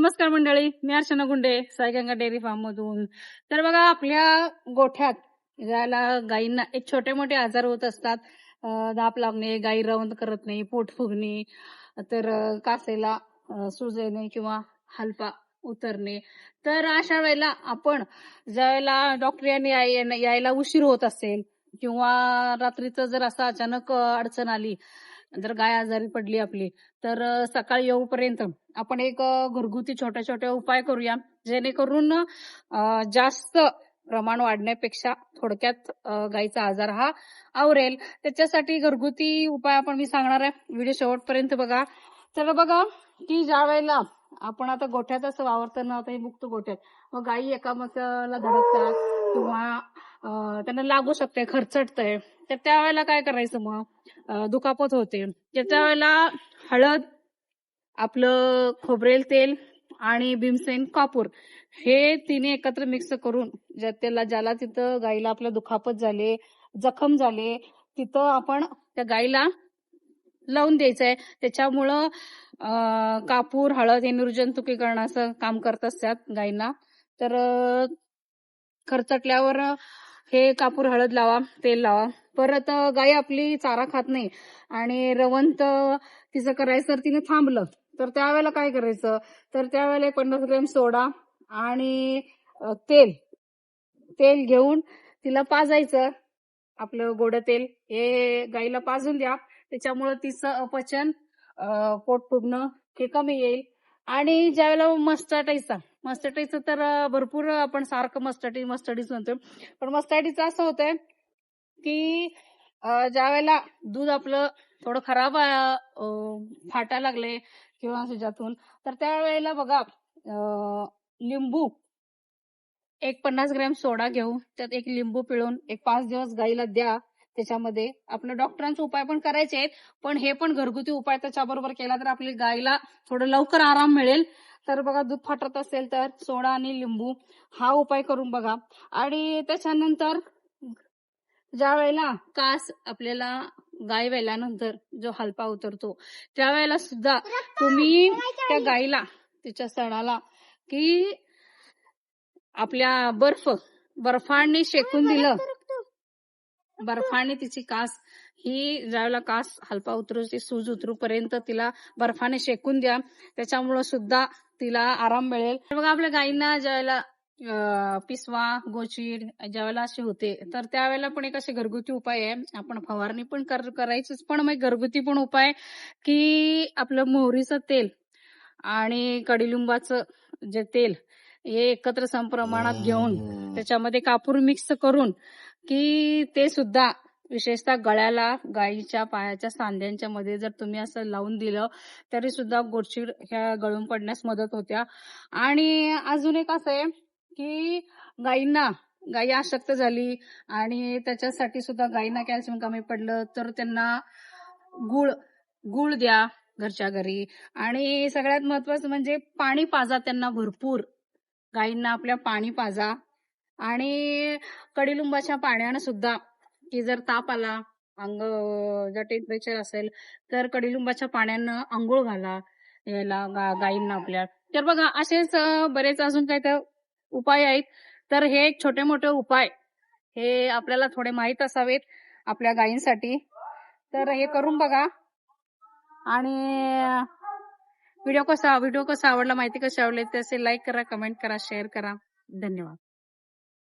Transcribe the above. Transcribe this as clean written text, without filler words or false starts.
नमस्कार मंडळी, मी अर्चना गुंडे, साईगंगा dairy form मधून. तर बघा, आपल्या गोठ्यात ज्याला गायींना एक छोटे मोठे आजार होत असतात. दाप लागणे, गायी रवंथ करत नाही, पोट फुगणे, तर कासेला सूज येणे किंवा हलपा उतरणे. तर अशा वेळेला आपण ज्यावेळेला डॉक्टर यांनी यायला उशीर होत असेल किंवा रात्रीचं जर असं अचानक अडचण आली, जर गाय आजारी पडली आपली, तर सकाळी येऊपर्यंत आपण एक घरगुती छोटे छोटे उपाय करूया, जेणेकरून जास्त प्रमाण वाढण्यापेक्षा थोडक्यात गायीचा आजार हा आवरेल. त्याच्यासाठी घरगुती उपाय आपण मी सांगणार आहे, व्हिडिओ शेवटपर्यंत बघा. तर बघा की ज्या वेळेला आपण आता गोठ्यात असं वावरताना, आता हे मुक्त गोठ्यात, मग गायी एकामेकाला धडकतात किंवा त्यांना लागू शकते, खरचटतंय, तर त्यावेळेला काय करायचं? मग दुखापत होते, त्याच्या वेळेला हळद, आपलं खोबरेल तेल आणि भीमसेन कापूर हे तिन्ही एकत्र मिक्स करून ज्याला तिथं गाईला आपल्या दुखापत झाले, जखम झाले, तिथं आपण त्या गाईला लावून द्यायचंय. त्याच्यामुळं कापूर, हळद हे निर्जंतुकीकरणाचं काम करत असतात गाईंना. तर खरचटल्यावर हे कापूर, हळद लावा, तेल लावा. परत गाय आपली चारा खात नाही आणि रवंथ तिचं करायचं तर तिने थांबलं, तर त्यावेळेला काय करायचं? तर त्यावेळेला 50 ग्रॅम सोडा आणि तेल तेल घेऊन तिला पाजायचं. आपलं गोड तेल हे गाईला पाजून द्या, त्याच्यामुळे तिचं अपचन, पोट फुगणं हे कमी येईल. आणि ज्यावेळेला मस्टटायचं तर भरपूर आपण सारखं मस्टडीच म्हणतोय, पण मस्टडीचं असं होतंय की ज्या वेळेला दूध आपलं थोडं खराब फाटायला लागले किंवा ह्याच्यातून, तर त्यावेळेला बघा, लिंबू एक 50 ग्रॅम सोडा घेऊन त्यात एक लिंबू पिळून एक 5 दिवस गाईला द्या. त्याच्यामध्ये आपल्या डॉक्टरांचे उपाय पण करायचे आहेत, पण हे पण घरगुती उपाय त्याच्याबरोबर केला तर आपल्या गाईला थोडं लवकर आराम मिळेल. तर बघा, दूध फाटत असेल तर सोडा आणि लिंबू हा उपाय करून बघा. आणि त्याच्यानंतर ज्या वेळेला कास आपल्याला गाय वेल्यानंतर जो हलपा उतरतो, त्यावेळेला सुद्धा तुम्ही त्या गाईला, तिच्या सणाला, की आपल्या बर्फाने शेकून दिलं, बर्फाने तिची कास ही ज्यावेळेला कास हलपा उतरूची सूज उतरूपर्यंत तिला बर्फाने शेकून द्या. त्याच्यामुळं सुद्धा तिला आराम मिळेल. बघा, आपल्या गायींना ज्यावेळेला पिसवा, गोचीड ज्यावेळेला असे होते, तर त्यावेळेला पण एक असे घरगुती उपाय आहे. आपण फवारणी पण करायचीच, पण मग घरगुती पण उपाय की आपलं मोहरीचं तेल आणि कडुलिंबाचं जे तेल हे एकत्र समप्रमाणात घेऊन त्याच्यामध्ये कापूर मिक्स करून की ते सुद्धा विशेषतः गळ्याला, गायीच्या पायाच्या सांध्यांच्या मध्ये जर तुम्ही असं लावून दिलं, तरी सुद्धा गोडचीड ह्या गळून पडण्यास मदत होत्या. आणि अजून एक असं आहे की गायी अशक्त झाली आणि त्याच्यासाठी सुद्धा गायींना कॅल्शियम कमी पडलं, तर त्यांना गुळ द्या घरच्या घरी. आणि सगळ्यात महत्वाचं म्हणजे पाणी पाजा त्यांना भरपूर, गायींना आपल्या पाणी पाजा. आणि कडुलिंबाच्या पाण्यानं सुद्धा, की जर ताप आला, जर टेम्परेचर असेल, तर कडुलिंबाच्या पाण्यानं आंघोळ घाला याला गायींना आपल्या. तर बघा, असेच बरेच अजून काही तर उपाय आहेत. तर हे छोटे मोठे उपाय हे आपल्याला थोडे माहित असावेत आपल्या गायींसाठी. तर हे करून बघा. आणि व्हिडिओ कसा आवडला, माहिती कशी आवडली, त्याचे लाईक करा, कमेंट करा, शेअर करा. धन्यवाद.